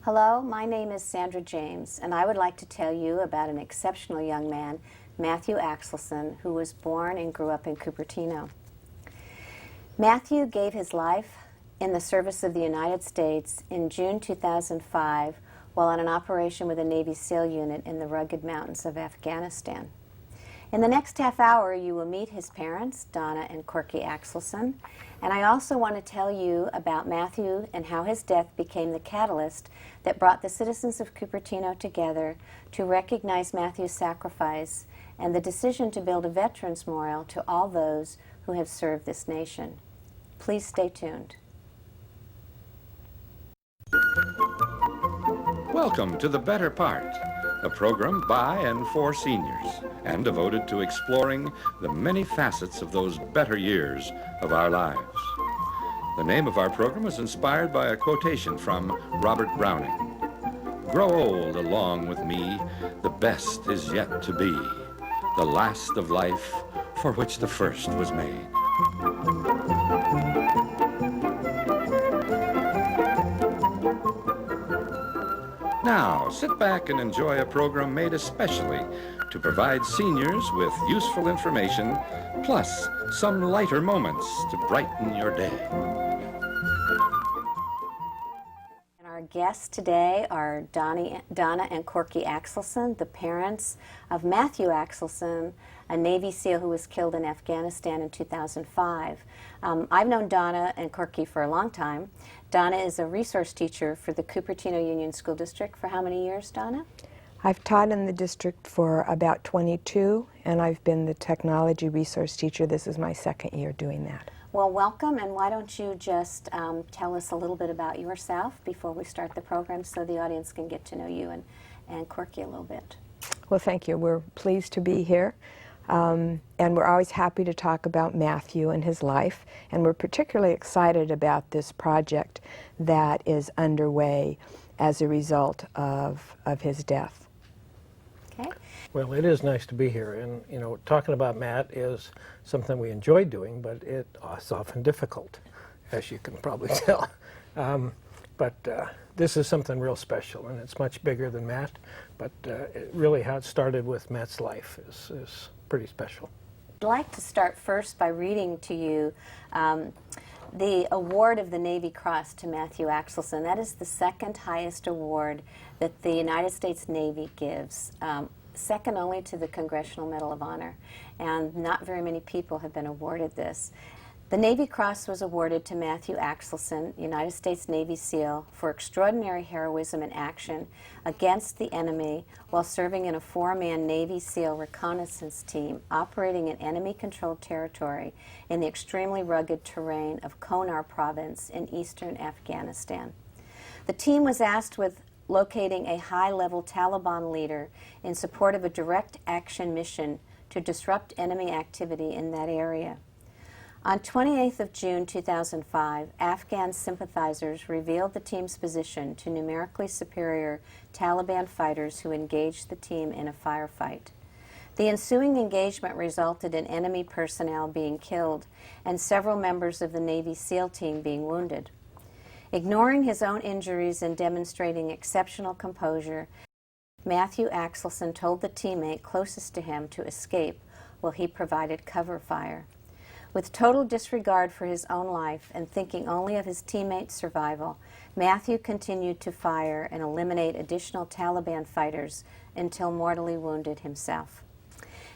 Hello, my name is Sandra James, and I would like to tell you about an exceptional young man, Matthew Axelson, who was born and grew up in Cupertino. Matthew gave his life in the service of the United States in June 2005 while on an operation with a Navy SEAL unit in the rugged mountains of Afghanistan. In the next half hour, you will meet his parents, Donna and Corky Axelson, and I also want to tell you about Matthew and how his death became the catalyst that brought the citizens of Cupertino together to recognize Matthew's sacrifice and the decision to build a veterans memorial to all those who have served this nation. Please stay tuned. Welcome to The Better Part, a program by and for seniors and devoted to exploring the many facets of those better years of our lives. The name of our program is inspired by a quotation from Robert Browning. "Grow old along with me, the best is yet to be, the last of life for which the first was made." Now, sit back and enjoy a program made especially to provide seniors with useful information, plus some lighter moments to brighten your day. And our guests today are Donna and Corky Axelson, the parents of Matthew Axelson, a Navy SEAL who was killed in Afghanistan in 2005. I've known Donna and Corky for a long time. Donna is a resource teacher for the Cupertino Union School District for how many years, Donna? I've taught in the district for about 22, and I've been the technology resource teacher. This is my second year doing that. Well, welcome, and why don't you just tell us a little bit about yourself before we start the program so the audience can get to know you and Corky a little bit. Well, thank you. We're pleased to be here. And we're always happy to talk about Matthew and his life, and we're particularly excited about this project that is underway as a result of his death. Okay. Well, it is nice to be here, and you know, talking about Matt is something we enjoy doing, but it's often difficult, as you can probably tell. This is something real special, and it's much bigger than Matt, but really how it started with Matt's life is pretty special. I'd like to start first by reading to you the award of the Navy Cross to Matthew Axelson. That is the second highest award that the United States Navy gives, second only to the Congressional Medal of Honor, and not very many people have been awarded this. The Navy Cross was awarded to Matthew Axelson, United States Navy SEAL, for extraordinary heroism in action against the enemy while serving in a 4-man Navy SEAL reconnaissance team operating in enemy-controlled territory in the extremely rugged terrain of Konar province in eastern Afghanistan. The team was tasked with locating a high-level Taliban leader in support of a direct action mission to disrupt enemy activity in that area. On 28th of June 2005, Afghan sympathizers revealed the team's position to numerically superior Taliban fighters who engaged the team in a firefight. The ensuing engagement resulted in enemy personnel being killed and several members of the Navy SEAL team being wounded. Ignoring his own injuries and demonstrating exceptional composure, Matthew Axelson told the teammate closest to him to escape while he provided cover fire. With total disregard for his own life and thinking only of his teammates' survival, Matthew continued to fire and eliminate additional Taliban fighters until mortally wounded himself.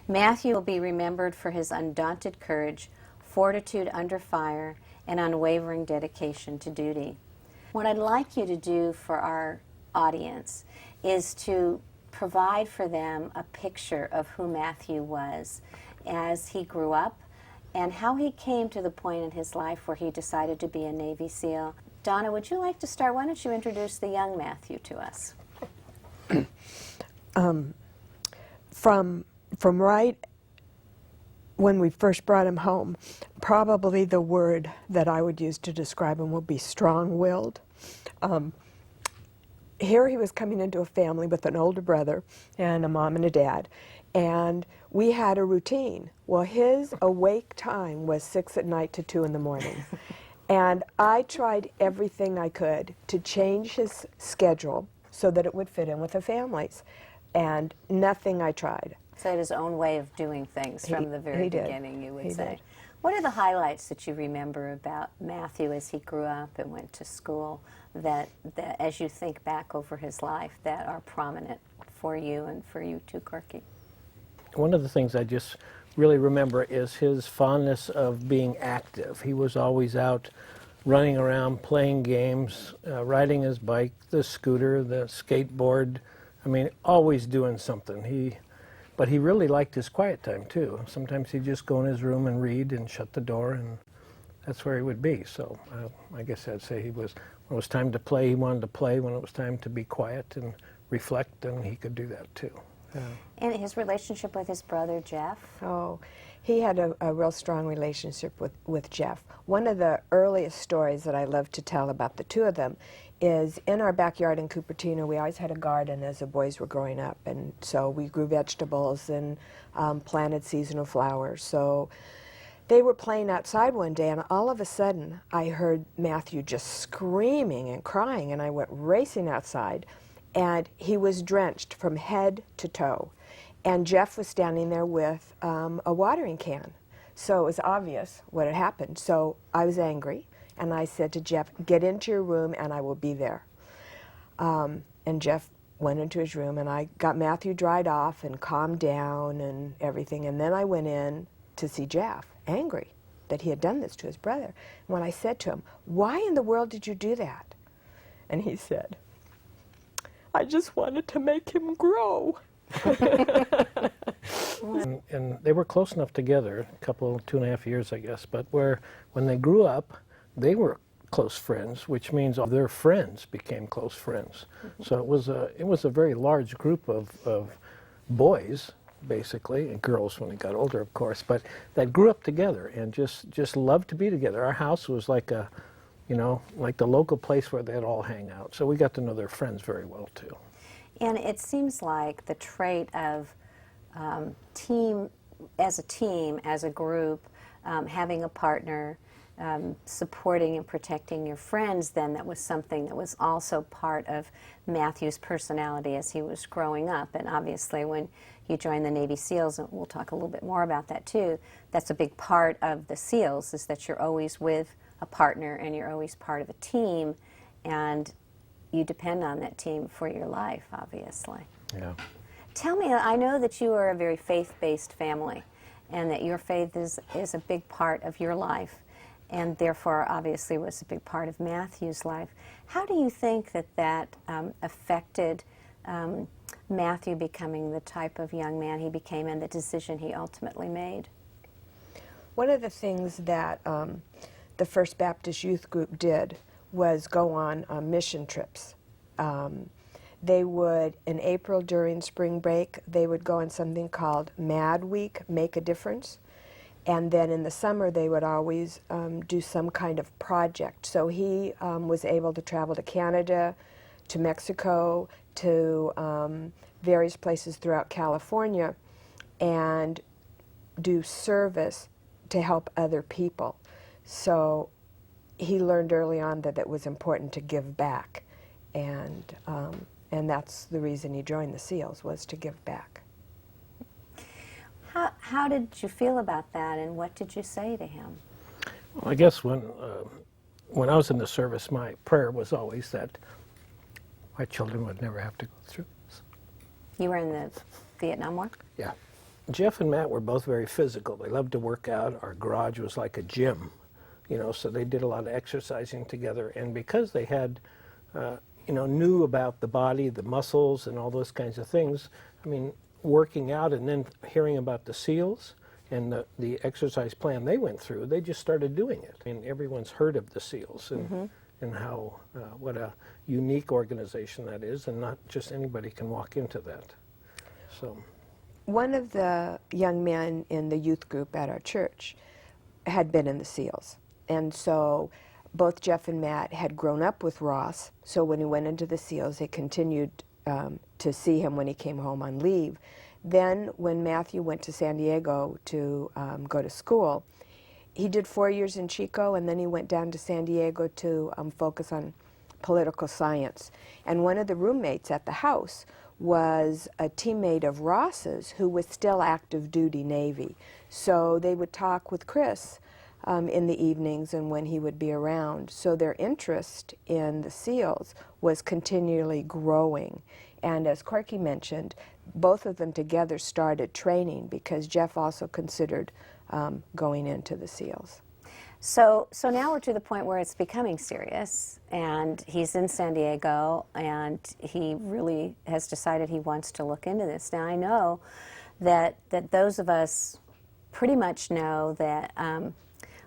Matthew will be remembered for his undaunted courage, fortitude under fire, and unwavering dedication to duty. What I'd like you to do for our audience is to provide for them a picture of who Matthew was as he grew up, and how he came to the point in his life where he decided to be a Navy SEAL. Donna, would you like to start? Why don't you introduce the young Matthew to us? From right when we first brought him home, probably the word that I would use to describe him would be strong-willed. Here he was coming into a family with an older brother and a mom and a dad, and we had a routine. Well, his awake time was 6 at night to 2 in the morning. And I tried everything I could to change his schedule so that it would fit in with the families. And nothing I tried. So he had his own way of doing things from the very he did. beginning, you would He say. did. What are the highlights that you remember about Matthew as he grew up and went to school that as you think back over his life, that are prominent for you and for you too, Corky? One of the things I just really remember is his fondness of being active. He was always out running around, playing games, riding his bike, the scooter, the skateboard. I mean, always doing something. But he really liked his quiet time too. Sometimes he'd just go in his room and read and shut the door, and that's where he would be. So I guess I'd say when it was time to play, he wanted to play. When it was time to be quiet and reflect, then he could do that too. And his relationship with his brother, Jeff? Oh, he had a real strong relationship with Jeff. One of the earliest stories that I love to tell about the two of them is in our backyard in Cupertino. We always had a garden as the boys were growing up, and so we grew vegetables and planted seasonal flowers. So they were playing outside one day, and all of a sudden I heard Matthew just screaming and crying, and I went racing outside, and he was drenched from head to toe. And Jeff was standing there with a watering can. So it was obvious what had happened. So I was angry, and I said to Jeff, "Get into your room and I will be there." And Jeff went into his room, and I got Matthew dried off and calmed down and everything. And then I went in to see Jeff, angry that he had done this to his brother. And when I said to him, "Why in the world did you do that?" And he said, "I just wanted to make him grow." And they were close enough together, a couple, 2.5 years, I guess, but when they grew up, they were close friends, which means all their friends became close friends. So it was a very large group of boys, basically, and girls when they got older, of course, but that grew up together and just loved to be together. Our house was like like the local place where they'd all hang out. So we got to know their friends very well, too. And it seems like the trait of team, as a group, having a partner, supporting and protecting your friends, then that was something that was also part of Matthew's personality as he was growing up. And obviously when you join the Navy SEALs, and we'll talk a little bit more about that too, that's a big part of the SEALs, is that you're always with a partner and you're always part of a team, and you depend on that team for your life, obviously. Yeah. Tell me, I know that you are a very faith-based family, and that your faith is a big part of your life, and therefore obviously was a big part of Matthew's life. How do you think that affected Matthew becoming the type of young man he became and the decision he ultimately made? One of the things that the First Baptist Youth Group did was go on mission trips. They would, in April during spring break, they would go on something called Mad Week, Make a Difference. And then in the summer, they would always do some kind of project. So he was able to travel to Canada, to Mexico, to various places throughout California, and do service to help other people. So he learned early on that it was important to give back, and that's the reason he joined the SEALs, was to give back. How did you feel about that, and what did you say to him? Well, I guess when I was in the service, my prayer was always that my children would never have to go through this. You were in the Vietnam War? Yeah. Jeff and Matt were both very physical. They loved to work out. Our garage was like a gym, so they did a lot of exercising together. And because they had, knew about the body, the muscles, and all those kinds of things, I mean, working out and then hearing about the SEALs and the exercise plan they went through, they just started doing it. I mean, everyone's heard of the SEALs and how, what a unique organization that is, and not just anybody can walk into that. So. One of the young men in the youth group at our church had been in the SEALs. And so both Jeff and Matt had grown up with Ross. So when he went into the SEALs, they continued to see him when he came home on leave. Then when Matthew went to San Diego to go to school, he did 4 years in Chico, and then he went down to San Diego to focus on political science. And one of the roommates at the house was a teammate of Ross's who was still active duty Navy. So they would talk with Chris in the evenings and when he would be around. So their interest in the SEALs was continually growing. And as Corky mentioned, both of them together started training because Jeff also considered going into the SEALs. So now we're to the point where it's becoming serious, and he's in San Diego, and he really has decided he wants to look into this. Now I know that those of us pretty much know that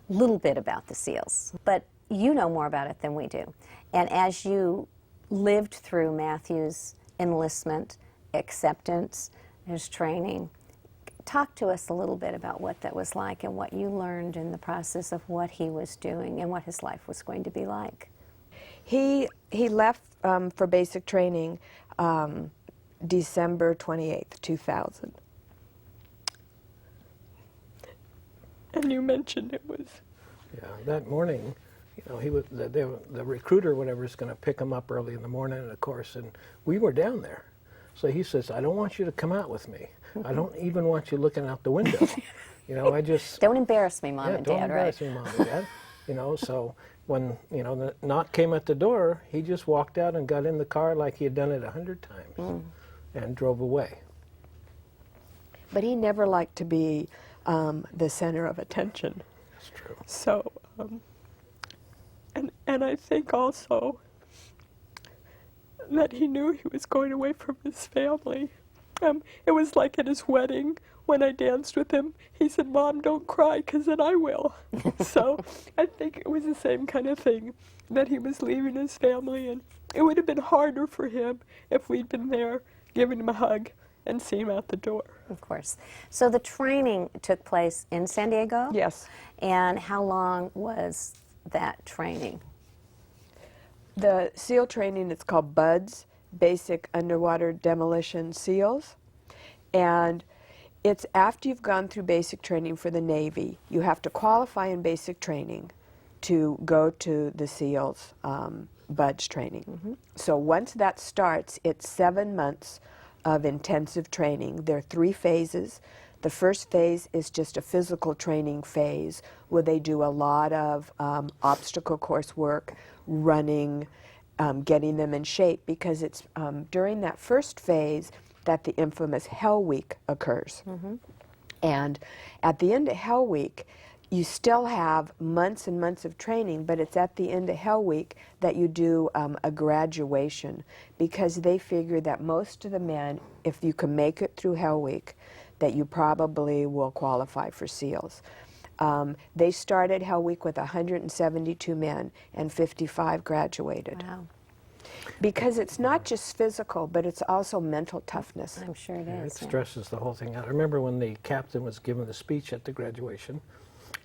little bit about the SEALs, but you know more about it than we do. And as you lived through Matthew's enlistment, acceptance, his training, talk to us a little bit about what that was like and what you learned in the process of what he was doing and what his life was going to be like. He left for basic training December 28th, 2000. And you mentioned it was... Yeah, that morning, you know, he was the recruiter, whatever, is going to pick him up early in the morning, of course, and we were down there. So he says, I don't want you to come out with me. I don't even want you looking out the window. You know, I just... Don't embarrass me, Mom and Dad, right? Don't embarrass me, Mom and Dad. You know, so when, you know, the knock came at the door, he just walked out and got in the car like he had done it 100 times and drove away. But he never liked to be the center of attention. That's true. So, and I think also that he knew he was going away from his family. It was like at his wedding when I danced with him. He said, Mom, don't cry, because then I will. So I think it was the same kind of thing, that he was leaving his family, and it would have been harder for him if we'd been there giving him a hug and see him out the door. Of course. So the training took place in San Diego? Yes. And how long was that training? The SEAL training, it's called BUDS, Basic Underwater Demolition SEALs. And it's after you've gone through basic training for the Navy, you have to qualify in basic training to go to the SEALs BUDS training. So once that starts, it's 7 months of intensive training. There are 3 phases. The first phase is just a physical training phase where they do a lot of obstacle course work, running, getting them in shape, because it's during that first phase that the infamous Hell Week occurs. And at the end of Hell Week, you still have months and months of training, but it's at the end of Hell Week that you do a graduation, because they figure that most of the men, if you can make it through Hell Week, that you probably will qualify for SEALs. They started Hell Week with 172 men, and 55 graduated. Wow. Because it's not just physical, but it's also mental toughness. I'm sure it Yeah, is. it stresses the whole thing out. I remember when the captain was giving the speech at the graduation,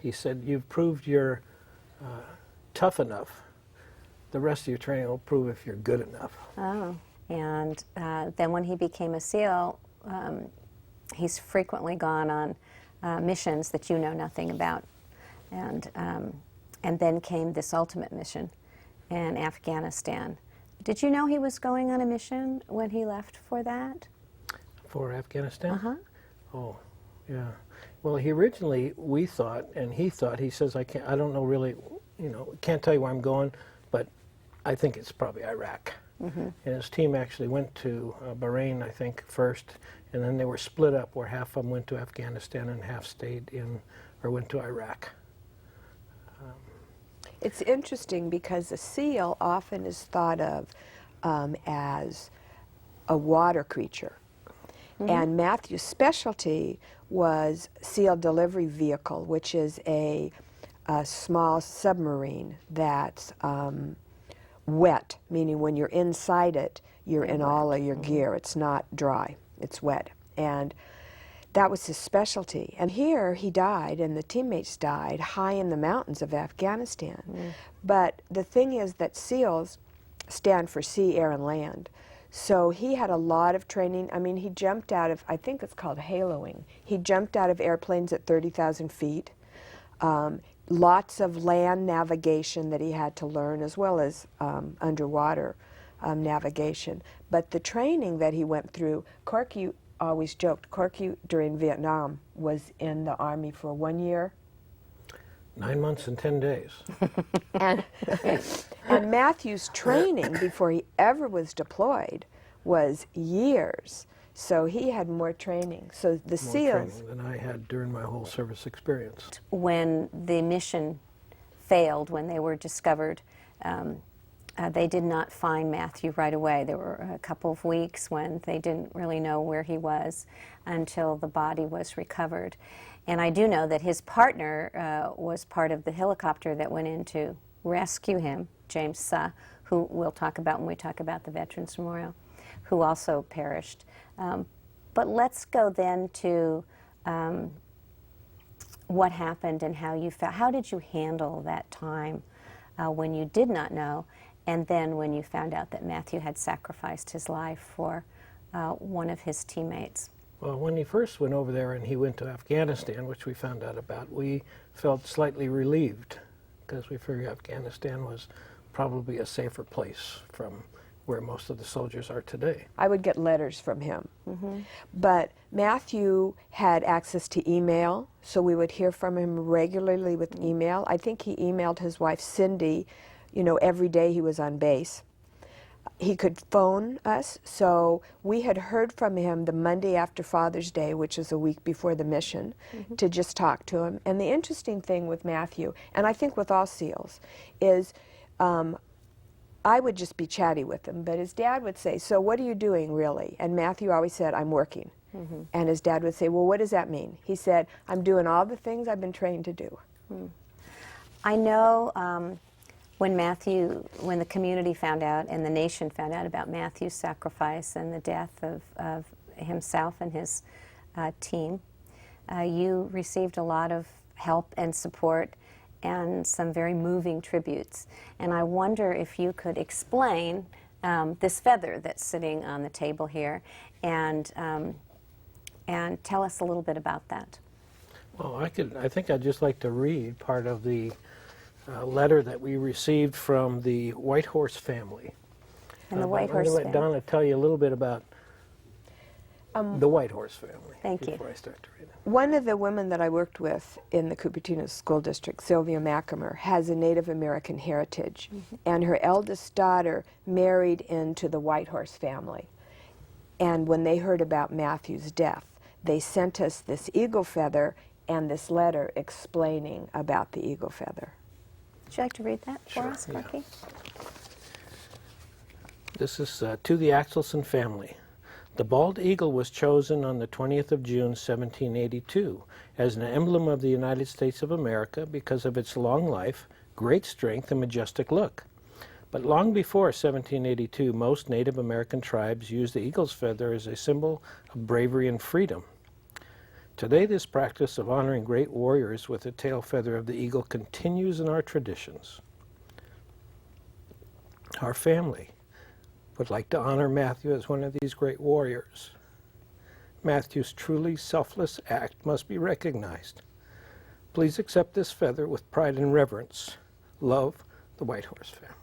he said, you've proved you're tough enough. The rest of your training will prove if you're good enough. Oh, and then when he became a SEAL, he's frequently gone on missions that you know nothing about. And then came this ultimate mission in Afghanistan. Did you know he was going on a mission when he left for that? For Afghanistan? Uh-huh. Oh, yeah. Well, he originally, we thought, and he thought, he says, I don't know really, you know, can't tell you where I'm going, but I think it's probably Iraq. And his team actually went to Bahrain, I think, first, and then they were split up where half of them went to Afghanistan and half stayed in, or went to Iraq. It's interesting because a SEAL often is thought of as a water creature. And Matthew's specialty was SEAL delivery vehicle, which is a small submarine that's wet, meaning when you're inside it, you're in all of your gear. It's not dry, it's wet. And that was his specialty. And here he died, and the teammates died, high in the mountains of Afghanistan. But the thing is that SEALs stand for sea, air, and land. So he had a lot of training. I mean, he jumped out of, I think it's called haloing. He jumped out of airplanes at 30,000 feet. lots of land navigation that he had to learn, as well as underwater navigation. But the training that he went through, Corky always joked, Corky during Vietnam was in the Army for 1 year. 9 months and 10 days. And Matthew's training before he ever was deployed was years. So he had more training. So the More SEALs... training than I had during my whole service experience. When the mission failed, when they were discovered, they did not find Matthew right away. There were a couple of weeks when they didn't really know where he was until the body was recovered. And I do know that his partner was part of the helicopter that went in to rescue him, James Suh, who we'll talk about when we talk about the Veterans Memorial, who also perished. But let's go then to what happened and how you felt. How did you handle that time when you did not know, and then when you found out that Matthew had sacrificed his life for one of his teammates? Well, when he first went over there and he went to Afghanistan, which we found out about, we felt slightly relieved because we figured Afghanistan was probably a safer place from where most of the soldiers are today. I would get letters from him. But Matthew had access to email, so we would hear from him regularly with email. I think he emailed his wife Cindy, every day he was on base. He could phone us, so we had heard from him the Monday after Father's Day, which is a week before the mission, to just talk to him. And the interesting thing with Matthew, and I think with all SEALs, is I would just be chatty with him, but his dad would say, "So what are you doing really?" And Matthew always said, "I'm working." And his dad would say, "Well, what does that mean?" He said, "I'm doing all the things I've been trained to do." I know when the community found out and the nation found out about Matthew's sacrifice and the death of himself and his team, you received a lot of help and support and some very moving tributes. And I wonder if you could explain this feather that's sitting on the table here and tell us a little bit about that. Well, I think I'd just like to read part of the letter that we received from the White Horse family. And the White Horse I'm going to let Donna tell you a little bit about the White Horse family. Thank you. Before I start to read it. One of the women that I worked with in the Cupertino School District, Sylvia McAmer, has a Native American heritage, and her eldest daughter married into the White Horse family. And when they heard about Matthew's death, they sent us this eagle feather and this letter explaining about the eagle feather. Would you like to read that for Sure, us, yeah. Corky? This is to the Axelson family. The bald eagle was chosen on the 20th of June, 1782, as an emblem of the United States of America because of its long life, great strength, and majestic look. But long before 1782, most Native American tribes used the eagle's feather as a symbol of bravery and freedom. Today, this practice of honoring great warriors with the tail feather of the eagle continues in our traditions. Our family would like to honor Matthew as one of these great warriors. Matthew's truly selfless act must be recognized. Please accept this feather with pride and reverence. Love, the White Horse family.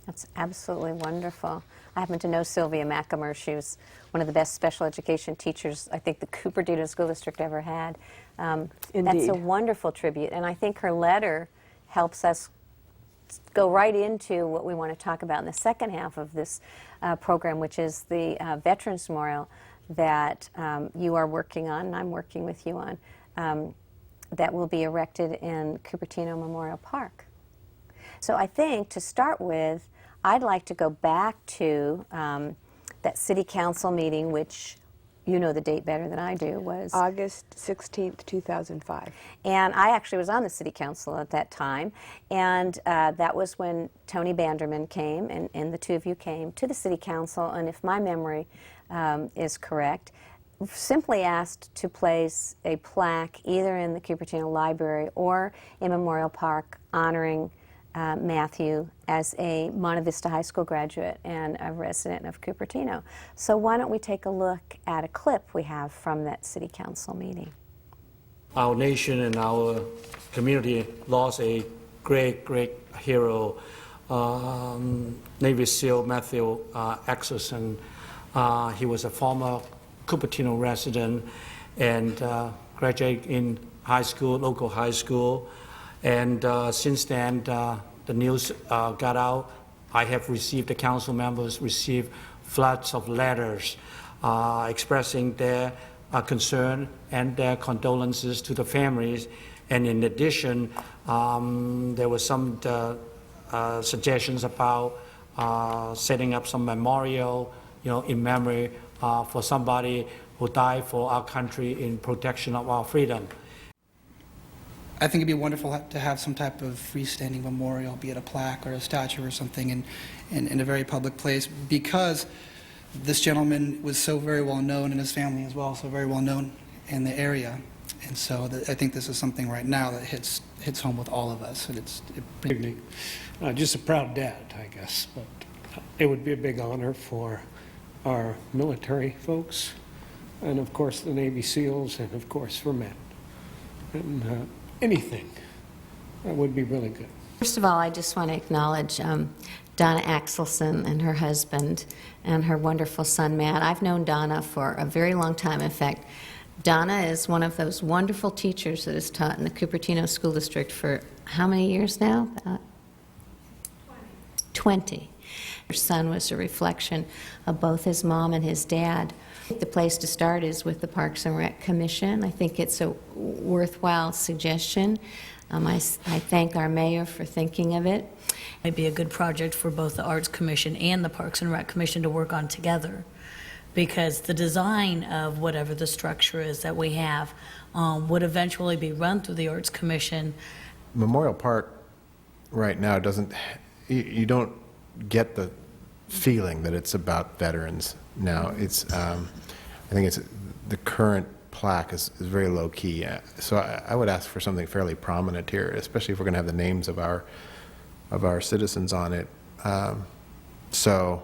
That's absolutely wonderful. I happen to know Sylvia McAmer. She was one of the best special education teachers I think the Cupertino School District ever had. That's Indeed. a wonderful tribute, and I think her letter helps us go right into what we want to talk about in the second half of this program, which is the Veterans Memorial that you are working on, and I'm working with you on, that will be erected in Cupertino Memorial Park. So I think to start with, I'd like to go back to that city council meeting, which you know the date better than I do, was August 16th, 2005. And I actually was on the city council at that time, and that was when Tony Banderman came, and the two of you came to the city council, and if my memory is correct, simply asked to place a plaque either in the Cupertino Library or in Memorial Park honoring Matthew as a Monte Vista High School graduate and a resident of Cupertino. So why don't we take a look at a clip we have from that city council meeting. our nation and our community lost a great hero, Navy SEAL Matthew Axelson. He was a former Cupertino resident and graduated in high school, local high school. And since then, the news got out. I have received, the council members received floods of letters expressing their concern and their condolences to the families. And in addition, there were some suggestions about setting up some memorial, in memory for somebody who died for our country in protection of our freedom. I think it'd be wonderful to have some type of freestanding memorial, be it a plaque or a statue or something, in a very public place, because this gentleman was so very well known, and his family as well, so very well known in the area. And so I think this is something right now that hits home with all of us. And just a proud dad, I guess, but it would be a big honor for our military folks, and of course the Navy SEALs, and of course for Matt. And anything that would be really good. First of all, I just want to acknowledge Donna Axelson and her husband and her wonderful son, Matt. I've known Donna for a very long time. In fact, Donna is one of those wonderful teachers that has taught in the Cupertino School District for how many years now? 20. Her son was a reflection of both his mom and his dad. The place to start is with the Parks and Rec Commission. I think it's a worthwhile suggestion. I thank our mayor for thinking of it. It'd be a good project for both the Arts Commission and the Parks and Rec Commission to work on together, because the design of whatever the structure is that we have would eventually be run through the Arts Commission. Memorial Park right now doesn't, you don't get the feeling that it's about veterans now. It's, I think it's, the current plaque is very low key. So I would ask for something fairly prominent here, especially if we're gonna have the names of our citizens on it. So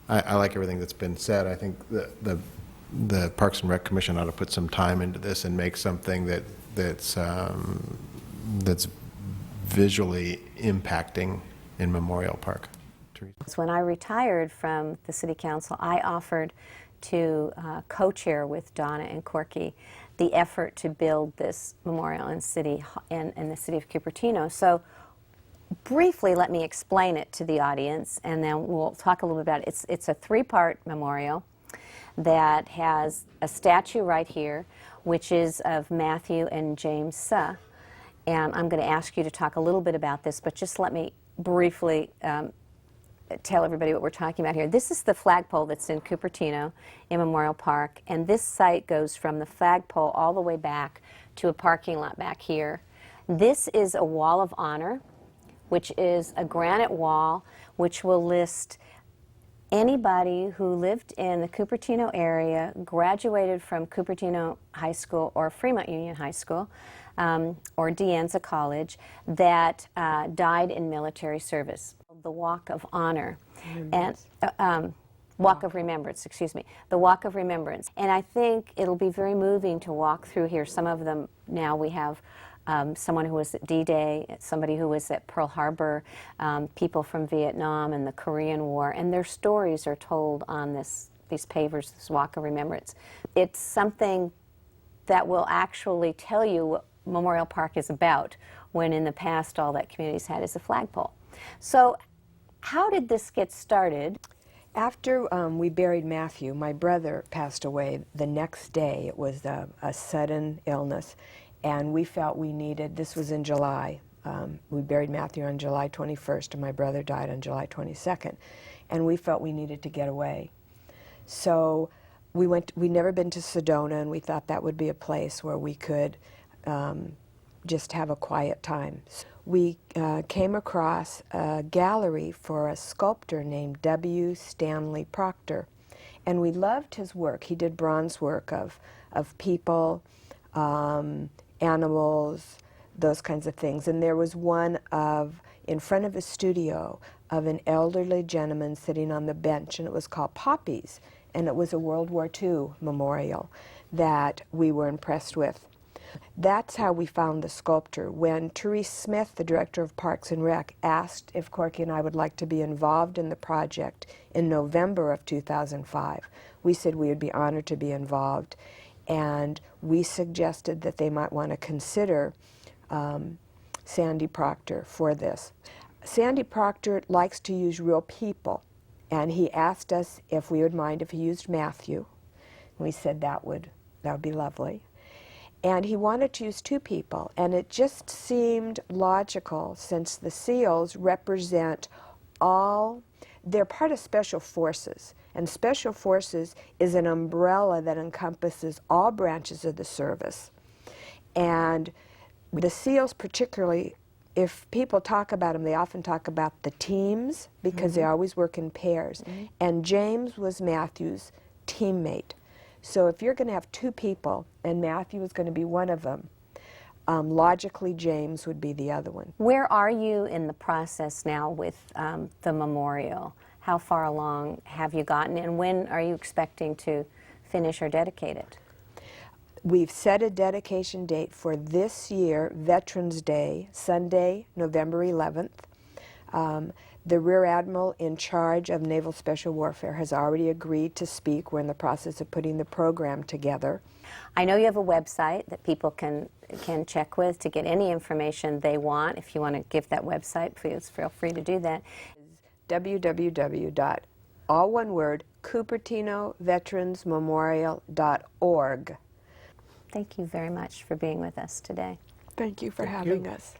I like everything that's been said. I think the Parks and Rec Commission ought to put some time into this and make something that's visually impacting in Memorial Park. When I retired from the City Council, I offered to co-chair with Donna and Corky the effort to build this memorial in the city of Cupertino. So briefly, let me explain it to the audience, and then we'll talk a little bit about it. It's a three-part memorial that has a statue right here, which is of Matthew and James Suh. And I'm going to ask you to talk a little bit about this, but just let me briefly tell everybody what we're talking about here. This is the flagpole that's in Cupertino in Memorial Park, and this site goes from the flagpole all the way back to a parking lot back here. This is a wall of honor, which is a granite wall which will list anybody who lived in the Cupertino area, graduated from Cupertino High School or Fremont Union High School, or De Anza College, that died in military service. The Walk of Honor, and Walk of Remembrance, excuse me, the Walk of Remembrance. And I think it'll be very moving to walk through here. Some of them now we have someone who was at D-Day, somebody who was at Pearl Harbor, people from Vietnam and the Korean War, and their stories are told on these pavers, this Walk of Remembrance. It's something that will actually tell you what Memorial Park is about, when in the past all that community's had is a flagpole. So how did this get started? After we buried Matthew, my brother passed away the next day. It was a sudden illness, and we felt we needed, this was in July. We buried Matthew on July 21st, and my brother died on July 22nd, and we felt we needed to get away. So we'd never been to Sedona, and we thought that would be a place where we could just have a quiet time. We came across a gallery for a sculptor named W. Stanley Proctor, and we loved his work. He did bronze work of people, animals, those kinds of things. And there was one in front of his studio of an elderly gentleman sitting on the bench, and it was called Poppies, and it was a World War II memorial that we were impressed with. That's how we found the sculptor. When Therese Smith, the director of Parks and Rec, asked if Corky and I would like to be involved in the project in November of 2005, we said we would be honored to be involved. And we suggested that they might want to consider Sandy Proctor for this. Sandy Proctor likes to use real people, and he asked us if we would mind if he used Matthew. We said that would be lovely. And he wanted to use 2 people, and it just seemed logical since the SEALs represent they're part of Special Forces, and Special Forces is an umbrella that encompasses all branches of the service. And the SEALs particularly, if people talk about them, they often talk about the teams because they always work in pairs. And James was Matthew's teammate. So if you're going to have 2 people, and Matthew is going to be one of them, logically James would be the other one. Where are you in the process now with the memorial? How far along have you gotten, and when are you expecting to finish or dedicate it? We've set a dedication date for this year, Veterans Day, Sunday, November 11th. The Rear Admiral in charge of Naval Special Warfare has already agreed to speak. We're in the process of putting the program together. I know you have a website that people can check with to get any information they want. If you want to give that website, please feel free to do that. www.CupertinoVeteransMemorial.org. Thank you very much for being with us today. Thank you for having us.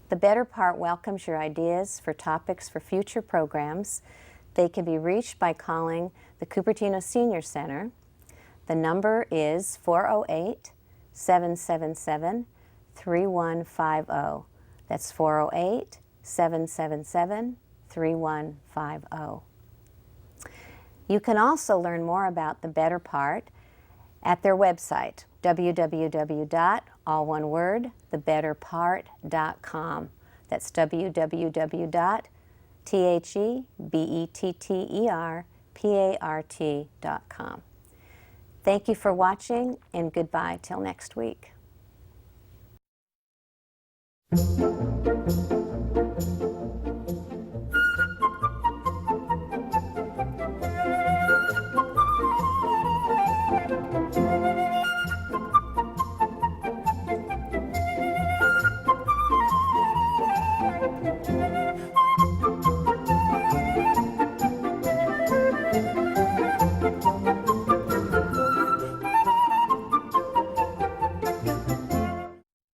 The Better Part welcomes your ideas for topics for future programs. They can be reached by calling the Cupertino Senior Center. The number is 408-777-3150. That's 408-777-3150. You can also learn more about the Better Part at their website, www.alloneword.thebetterpart.com. That's www.thebetterpart.com. Thank you for watching, and goodbye till next week.